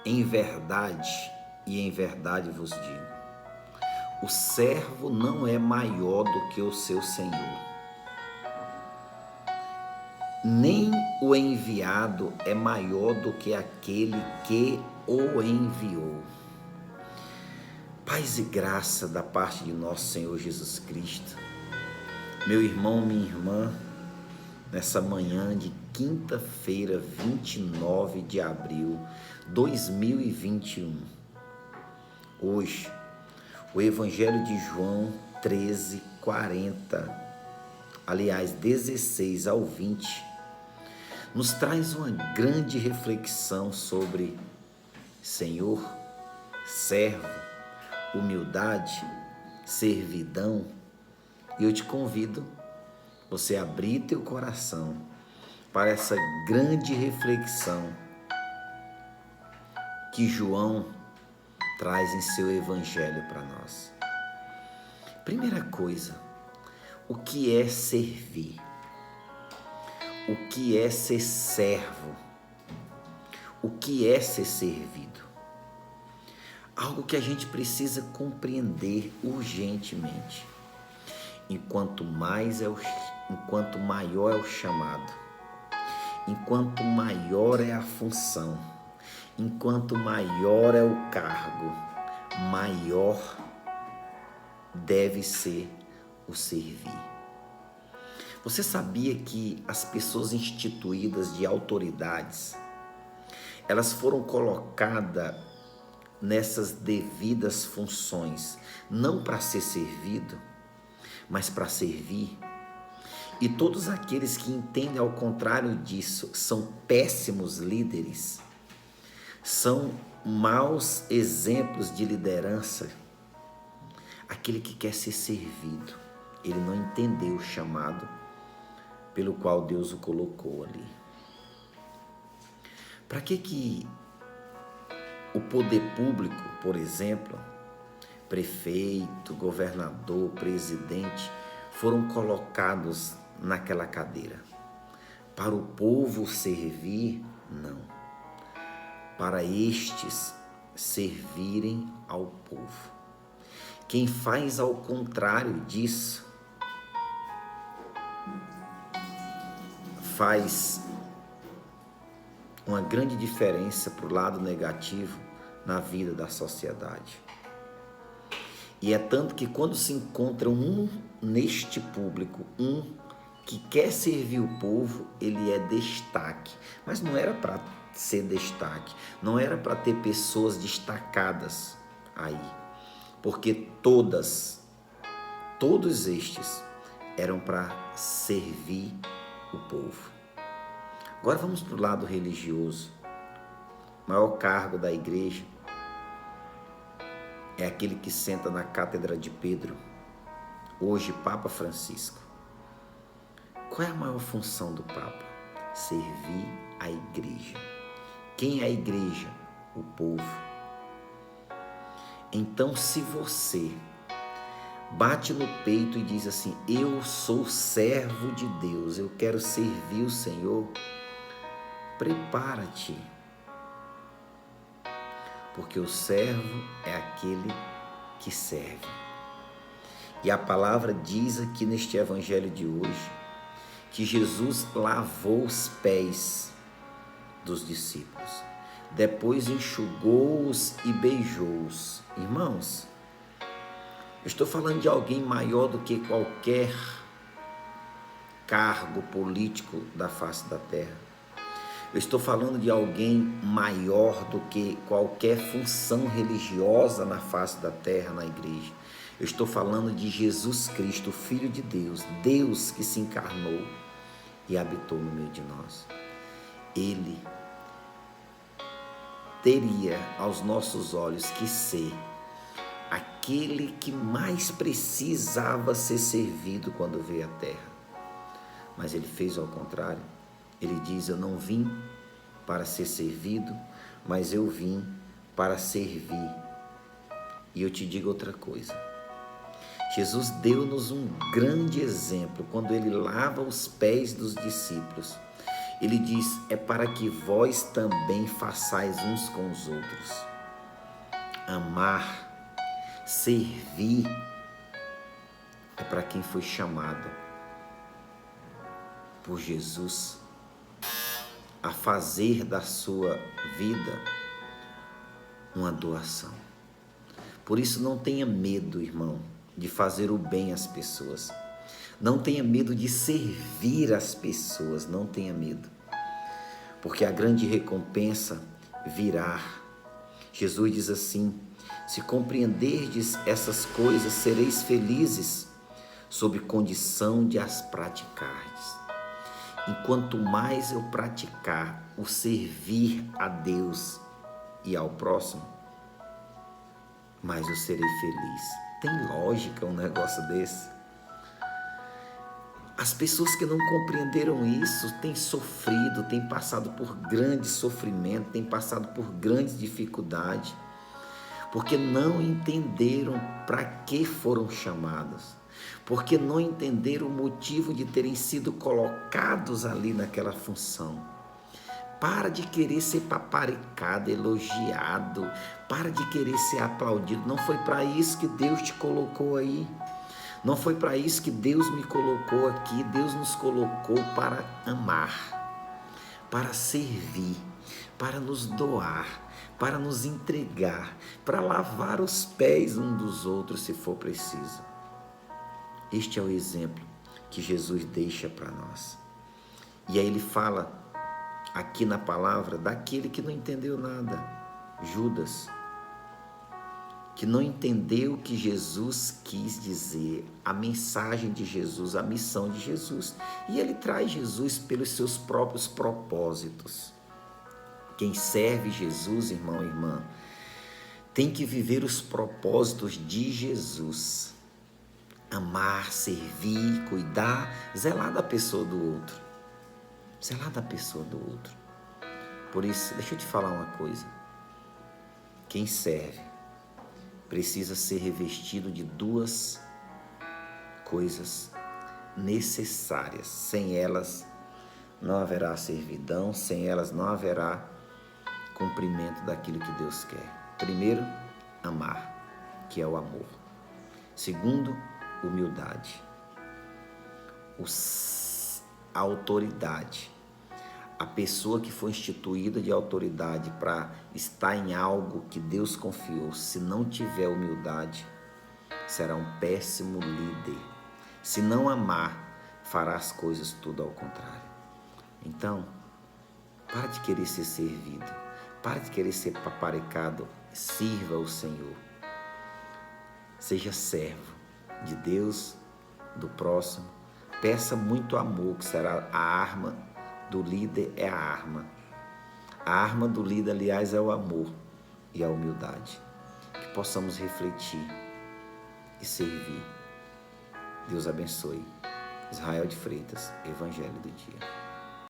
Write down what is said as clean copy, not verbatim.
em verdade vos digo, o servo não é maior do que o seu senhor, nem o enviado é maior do que aquele que o enviou. Paz e graça da parte de nosso Senhor Jesus Cristo. Meu irmão, minha irmã, nessa manhã de quinta-feira, 29 de abril de 2021. Hoje, o Evangelho de João 13, 40, aliás, 16 ao 20, nos traz uma grande reflexão sobre Senhor, servo, humildade, servidão. E eu te convido você a abrir teu coração para essa grande reflexão que João traz em seu evangelho para nós. Primeira coisa, o que é servir? O que é ser servo? O que é ser servido? Algo que a gente precisa compreender urgentemente. Enquanto maior é o chamado, enquanto maior é a função, enquanto maior é o cargo, maior deve ser o servir. Você sabia que as pessoas instituídas de autoridades, elas foram colocadas nessas devidas funções, não para ser servido, mas para servir? E todos aqueles que entendem ao contrário disso são péssimos líderes, são maus exemplos de liderança. Aquele que quer ser servido, ele não entendeu o chamado pelo qual Deus o colocou ali. Para que o poder público, por exemplo, prefeito, governador, presidente, foram colocados naquela cadeira? Para o povo servir? Não. Para estes servirem ao povo. Quem faz ao contrário disso, faz uma grande diferença para o lado negativo na vida da sociedade. E é tanto que quando se encontra neste público, que quer servir o povo, ele é destaque. Mas não era para ser destaque, não era para ter pessoas destacadas aí. Porque todos estes eram para servir o povo. Agora vamos para o lado religioso. O maior cargo da igreja é aquele que senta na cátedra de Pedro, hoje Papa Francisco. Qual é a maior função do Papa? Servir a igreja. Quem é a igreja? O povo. Então, se você bate no peito e diz assim, eu sou servo de Deus, eu quero servir o Senhor, prepara-te. Porque o servo é aquele que serve. E a palavra diz aqui neste evangelho de hoje, que Jesus lavou os pés dos discípulos. Depois enxugou-os e beijou-os. Irmãos, eu estou falando de alguém maior do que qualquer cargo político da face da terra. Eu estou falando de alguém maior do que qualquer função religiosa na face da terra, na igreja. Eu estou falando de Jesus Cristo, o Filho de Deus, Deus que se encarnou e habitou no meio de nós. Ele teria aos nossos olhos que ser aquele que mais precisava ser servido quando veio à terra. Mas ele fez ao contrário. Ele diz, eu não vim para ser servido, mas eu vim para servir. E eu te digo outra coisa. Jesus deu-nos um grande exemplo quando ele lava os pés dos discípulos. Ele diz, é para que vós também façais uns com os outros. Amar, servir, é para quem foi chamado por Jesus a fazer da sua vida uma doação. Por isso não tenha medo, irmão, de fazer o bem às pessoas. Não tenha medo de servir as pessoas, não tenha medo. Porque a grande recompensa virá. Jesus diz assim, se compreenderdes essas coisas, sereis felizes, sob condição de as praticardes. Enquanto mais eu praticar o servir a Deus e ao próximo, mais eu serei feliz. Tem lógica um negócio desse? As pessoas que não compreenderam isso têm sofrido, têm passado por grande sofrimento, têm passado por grandes dificuldades, porque não entenderam para que foram chamados, porque não entenderam o motivo de terem sido colocados ali naquela função. Para de querer ser paparicado, elogiado, para de querer ser aplaudido. Não foi para isso que Deus te colocou aí. Não foi para isso que Deus me colocou aqui. Deus nos colocou para amar, para servir, para nos doar, para nos entregar, para lavar os pés um dos outros se for preciso. Este é o exemplo que Jesus deixa para nós. E aí ele fala aqui na palavra daquele que não entendeu nada, Judas, que não entendeu o que Jesus quis dizer, a mensagem de Jesus, a missão de Jesus. E ele traz Jesus pelos seus próprios propósitos. Quem serve Jesus, irmão e irmã, tem que viver os propósitos de Jesus. Amar, servir, cuidar, zelar da pessoa do outro. Zelar da pessoa do outro. Por isso, deixa eu te falar uma coisa. Quem serve precisa ser revestido de duas coisas necessárias. Sem elas não haverá servidão, sem elas não haverá cumprimento daquilo que Deus quer. Primeiro, amar, que é o amor. Segundo, humildade. A autoridade. A pessoa que foi instituída de autoridade para estar em algo que Deus confiou, se não tiver humildade, será um péssimo líder. Se não amar, fará as coisas tudo ao contrário. Então, para de querer ser servido, para de querer ser paparicado, sirva o Senhor. Seja servo de Deus, do próximo. Peça muito amor, que será a arma do líder, é a arma. A arma do líder, aliás, é o amor e a humildade. Que possamos refletir e servir. Deus abençoe. Israel de Freitas, Evangelho do Dia.